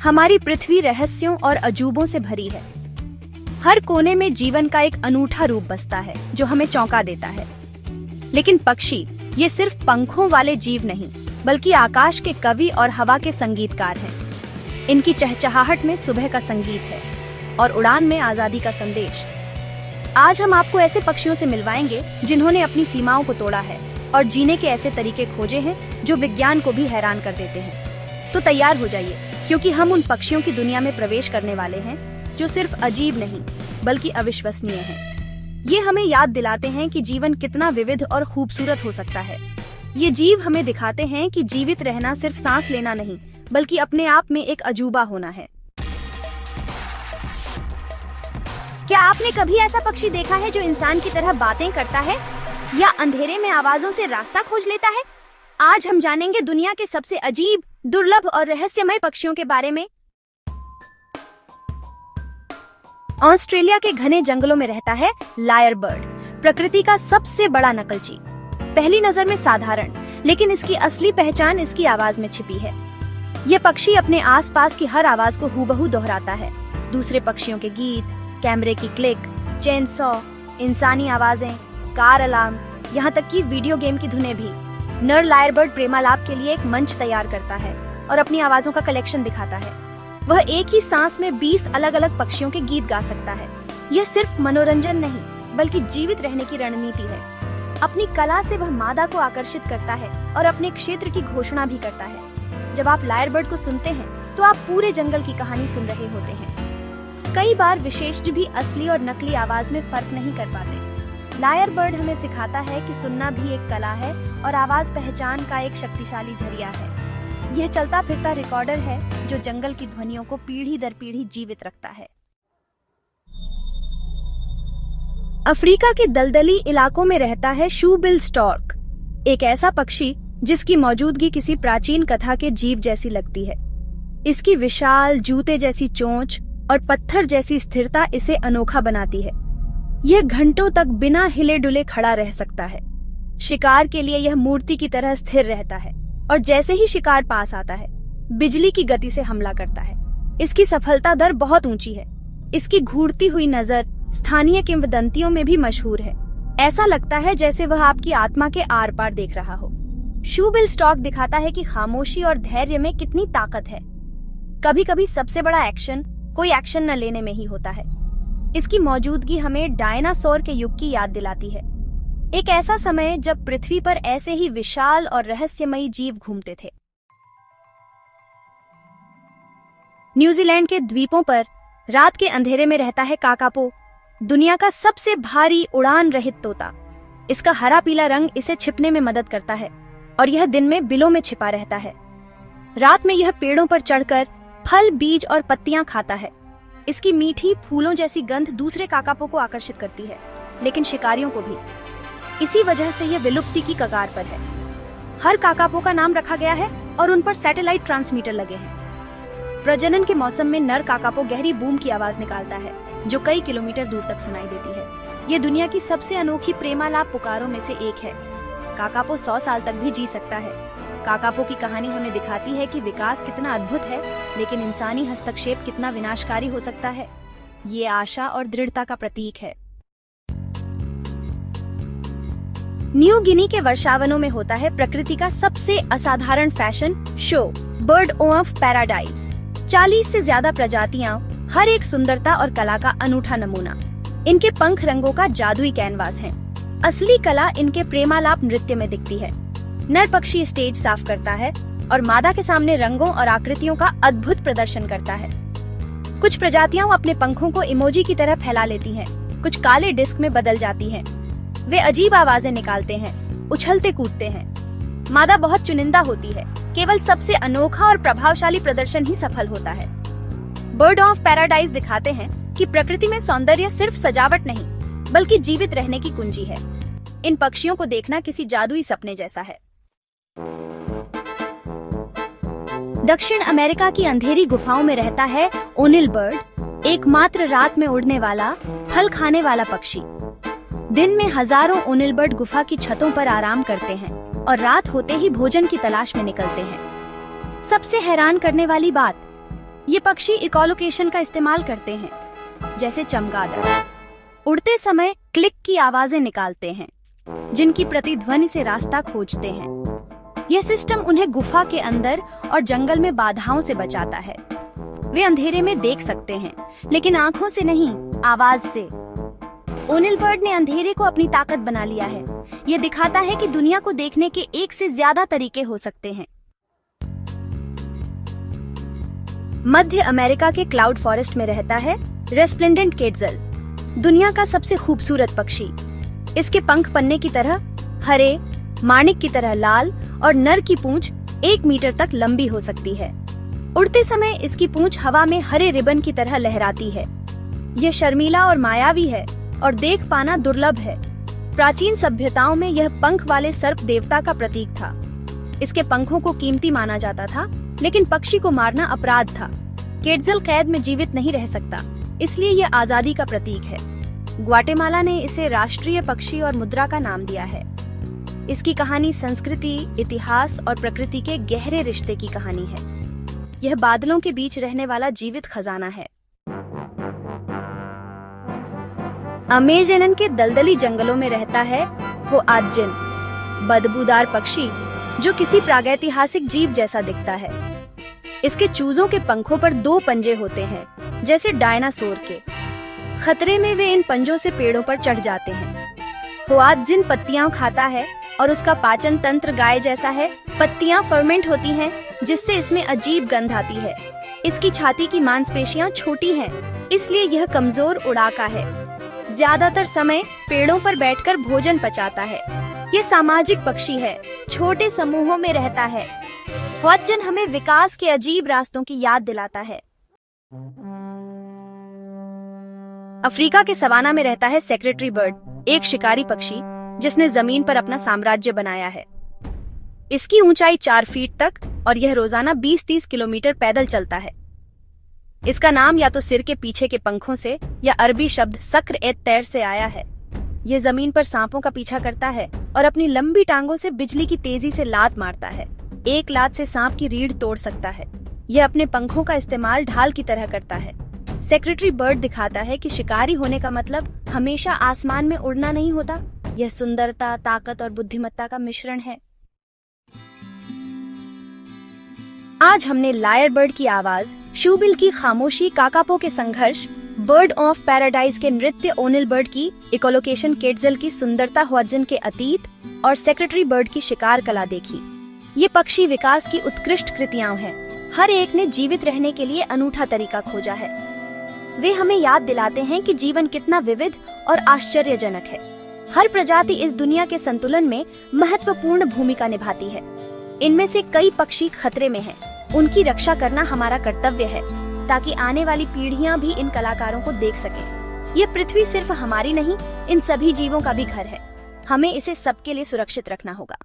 हमारी पृथ्वी रहस्यों और अजूबों से भरी है। हर कोने में जीवन का एक अनूठा रूप बसता है जो हमें चौंका देता है। लेकिन पक्षी ये सिर्फ पंखों वाले जीव नहीं, बल्कि आकाश के कवि और हवा के संगीतकार हैं। इनकी चहचहाहट में सुबह का संगीत है और उड़ान में आजादी का संदेश। आज हम आपको ऐसे पक्षियों से मिलवाएंगे जिन्होंने अपनी सीमाओं को तोड़ा है और जीने के ऐसे तरीके खोजे हैं जो विज्ञान को भी हैरान कर देते हैं। तो तैयार हो जाइए, क्योंकि हम उन पक्षियों की दुनिया में प्रवेश करने वाले हैं जो सिर्फ अजीब नहीं बल्कि अविश्वसनीय है। ये हमें याद दिलाते हैं कि जीवन कितना विविध और खूबसूरत हो सकता है। ये जीव हमें दिखाते हैं कि जीवित रहना सिर्फ सांस लेना नहीं, बल्कि अपने आप में एक अजूबा होना है। क्या आपने कभी ऐसा पक्षी देखा है जो इंसान की तरह बातें करता है या अंधेरे में आवाजों से रास्ता खोज लेता है? आज हम जानेंगे दुनिया के सबसे अजीब, दुर्लभ और रहस्यमय पक्षियों के बारे में। ऑस्ट्रेलिया के घने जंगलों में रहता है लायर बर्ड, प्रकृति का सबसे बड़ा नकलची। पहली नजर में साधारण, लेकिन इसकी असली पहचान इसकी आवाज में छिपी है। यह पक्षी अपने आसपास की हर आवाज को हूबहू दोहराता है। दूसरे पक्षियों के गीत, कैमरे की क्लिक, चेन सॉ, इंसानी आवाजें, कार अलार्म, यहाँ तक कि वीडियो गेम की धुनें भी। नर लायर बर्ड प्रेमालाप के लिए एक मंच तैयार करता है और अपनी आवाजों का कलेक्शन दिखाता है। वह एक ही सांस में 20 अलग अलग पक्षियों के गीत गा सकता है। यह सिर्फ मनोरंजन नहीं, बल्कि जीवित रहने की रणनीति है। अपनी कला से वह मादा को आकर्षित करता है और अपने क्षेत्र की घोषणा भी करता है। जब आप लायर बर्ड को सुनते हैं, तो आप पूरे जंगल की कहानी सुन रहे होते हैं। कई बार विशेषज्ञ भी असली और नकली आवाज में फर्क नहीं कर पाते। लायर बर्ड हमें सिखाता है कि सुनना भी एक कला है और आवाज पहचान का एक शक्तिशाली जरिया है। यह चलता फिरता रिकॉर्डर है जो जंगल की ध्वनियों को पीढ़ी दर पीढ़ी जीवित रखता है। अफ्रीका के दलदली इलाकों में रहता है शूबिल स्टॉर्क, एक ऐसा पक्षी जिसकी मौजूदगी किसी प्राचीन कथा के जीव जैसी लगती है। इसकी विशाल जूते जैसी चोंच और पत्थर जैसी स्थिरता इसे अनोखा बनाती है। यह घंटों तक बिना हिले डुले खड़ा रह सकता है। शिकार के लिए यह मूर्ति की तरह स्थिर रहता है और जैसे ही शिकार पास आता है, बिजली की गति से हमला करता है। इसकी सफलता दर बहुत ऊंची है। इसकी घूरती हुई नजर स्थानीय किंवदंतियों में भी मशहूर है। ऐसा लगता है जैसे वह आपकी आत्मा के आर पार देख रहा हो। शूबिल स्टॉर्क दिखाता है कि खामोशी और धैर्य में कितनी ताकत है। कभी कभी सबसे बड़ा एक्शन कोई एक्शन न लेने में ही होता है। इसकी मौजूदगी हमें डायनासोर के युग की याद दिलाती है, एक ऐसा समय जब पृथ्वी पर ऐसे ही विशाल और रहस्यमयी जीव घूमते थे। न्यूजीलैंड के द्वीपों पर रात के अंधेरे में रहता है काकापो, दुनिया का सबसे भारी उड़ान रहित तोता। इसका हरा पीला रंग इसे छिपने में मदद करता है और यह दिन में बिलों में छिपा रहता है। रात में यह पेड़ों पर चढ़कर फल, बीज और पत्तियां खाता है। इसकी मीठी फूलों जैसी गंध दूसरे काकापो को आकर्षित करती है, लेकिन शिकारियों को भी। इसी वजह से यह विलुप्ति की कगार पर है। हर काकापो का नाम रखा गया है और उन पर सैटेलाइट ट्रांसमीटर लगे हैं। प्रजनन के मौसम में नर काकापो गहरी बूम की आवाज निकालता है, जो कई किलोमीटर दूर तक सुनाई देती है। ये दुनिया की सबसे अनोखी प्रेमालाप पुकारों में से एक है। काकापो 100 साल तक भी जी सकता है। काकापो की कहानी हमें दिखाती है कि विकास कितना अद्भुत है, लेकिन इंसानी हस्तक्षेप कितना विनाशकारी हो सकता है। ये आशा और दृढ़ता का प्रतीक है। न्यू गिनी के वर्षावनों में होता है प्रकृति का सबसे असाधारण fashion show, bird of paradise. 40 से ज्यादा प्रजातियां, हर एक सुंदरता और कला का अनूठा नमूना। इनके पंख रंगों का जादुई कैनवास हैं। असली कला इनके प्रेमालाप नृत्य में दिखती है। नर पक्षी स्टेज साफ करता है और मादा के सामने रंगों और आकृतियों का अद्भुत प्रदर्शन करता है। कुछ प्रजातियां अपने पंखों को इमोजी की तरह फैला लेती हैं, कुछ काले डिस्क में बदल जाती हैं। वे अजीब आवाजें निकालते हैं, उछलते कूदते हैं। मादा बहुत चुनिंदा होती है, केवल सबसे अनोखा और प्रभावशाली प्रदर्शन ही सफल होता है। बर्ड ऑफ पैराडाइज दिखाते हैं कि प्रकृति में सौंदर्य सिर्फ सजावट नहीं, बल्कि जीवित रहने की कुंजी है। इन पक्षियों को देखना किसी जादुई सपने जैसा है। दक्षिण अमेरिका की अंधेरी गुफाओं में रहता है ओनिल बर्ड, एकमात्र रात में उड़ने वाला, फल खाने वाला पक्षी। दिन में हजारों ओनिल बर्ड गुफा की छतों पर आराम करते हैं और रात होते ही भोजन की तलाश में निकलते हैं। सबसे हैरान करने वाली बात, ये पक्षी इकोलोकेशन का इस्तेमाल करते हैं, जैसे चमगादड़ उड़ते समय क्लिक की आवाजें निकालते हैं, जिनकी प्रतिध्वनि से रास्ता खोजते हैं। यह सिस्टम उन्हें गुफा के अंदर और जंगल में बाधाओं से बचाता है। वे अंधेरे में देख सकते हैं, लेकिन आंखों से नहीं, आवाज से। ओनिल बर्ड ने अंधेरे को अपनी ताकत बना लिया है। यह दिखाता है कि दुनिया को देखने के एक से ज्यादा तरीके हो सकते हैं। मध्य अमेरिका के क्लाउड फॉरेस्ट में रहता है रेस्प्लेंडेंट केटजल, दुनिया का सबसे खूबसूरत पक्षी। इसके पंख पन्ने की तरह हरे, माणिक की तरह लाल और नर की पूंछ 1 मीटर तक लंबी हो सकती है। उड़ते समय इसकी पूंछ हवा में हरे रिबन की तरह लहराती है। यह शर्मीला और मायावी है और देख पाना दुर्लभ है। प्राचीन सभ्यताओं में यह पंख वाले सर्प देवता का प्रतीक था। इसके पंखों को कीमती माना जाता था, लेकिन पक्षी को मारना अपराध था। केटजल कैद में जीवित नहीं रह सकता, इसलिए यह आजादी का प्रतीक है। ग्वाटेमाला ने इसे राष्ट्रीय पक्षी और मुद्रा का नाम दिया है। इसकी कहानी संस्कृति, इतिहास और प्रकृति के गहरे रिश्ते की कहानी है। यह बादलों के बीच रहने वाला जीवित खजाना है। अमेजन के दलदली जंगलों में रहता है होआत्जिन, बदबूदार पक्षी जो किसी प्रागैतिहासिक जीव जैसा दिखता है। इसके चूजों के पंखों पर 2 पंजे होते हैं, जैसे डायनासोर के। खतरे में वे इन पंजों से पेड़ों पर चढ़ जाते हैं। होआत्जिन पत्तियां खाता है और उसका पाचन तंत्र गाय जैसा है। पत्तियां फर्मेंट होती हैं, जिससे इसमें अजीब गंध आती है। इसकी छाती की मांसपेशियां छोटी हैं, इसलिए यह कमजोर उड़ाका है। ज्यादातर समय पेड़ों पर बैठकर भोजन पचाता है। यह सामाजिक पक्षी है, छोटे समूहों में रहता है। होआत्जिन हमें विकास के अजीब रास्तों की याद दिलाता है। अफ्रीका के सवाना में रहता है सेक्रेटरी बर्ड, एक शिकारी पक्षी जिसने जमीन पर अपना साम्राज्य बनाया है। इसकी ऊंचाई 4 फीट तक और यह रोजाना 20-30 किलोमीटर पैदल चलता है। इसका नाम या तो सिर के पीछे के पंखों से या अरबी शब्द सक्र ए तैर से आया है। यह जमीन पर सांपों का पीछा करता है और अपनी लंबी टांगों से बिजली की तेजी से लात मारता है। एक लात से सांप की रीढ़ तोड़ सकता है। यह अपने पंखों का इस्तेमाल ढाल की तरह करता है। सेक्रेटरी बर्ड दिखाता है कि शिकारी होने का मतलब हमेशा आसमान में उड़ना नहीं होता। यह सुंदरता, ताकत और बुद्धिमत्ता का मिश्रण है। आज हमने लायर बर्ड की आवाज, शूबिल की खामोशी, काकापो के संघर्ष, बर्ड ऑफ पैराडाइज के नृत्य, ओनिल बर्ड की इकोलोकेशन, केटजल की सुंदरता, होआत्जिन के अतीत और सेक्रेटरी बर्ड की शिकार कला देखी। ये पक्षी विकास की उत्कृष्ट कृतियां हैं। हर एक ने जीवित रहने के लिए अनूठा तरीका खोजा है। वे हमें याद दिलाते हैं कि जीवन कितना विविध और आश्चर्यजनक है। हर प्रजाति इस दुनिया के संतुलन में महत्वपूर्ण भूमिका निभाती है। इनमें से कई पक्षी खतरे में हैं। उनकी रक्षा करना हमारा कर्तव्य है, ताकि आने वाली पीढ़ियां भी इन कलाकारों को देख सकें। ये पृथ्वी सिर्फ हमारी नहीं, इन सभी जीवों का भी घर है। हमें इसे सबके लिए सुरक्षित रखना होगा।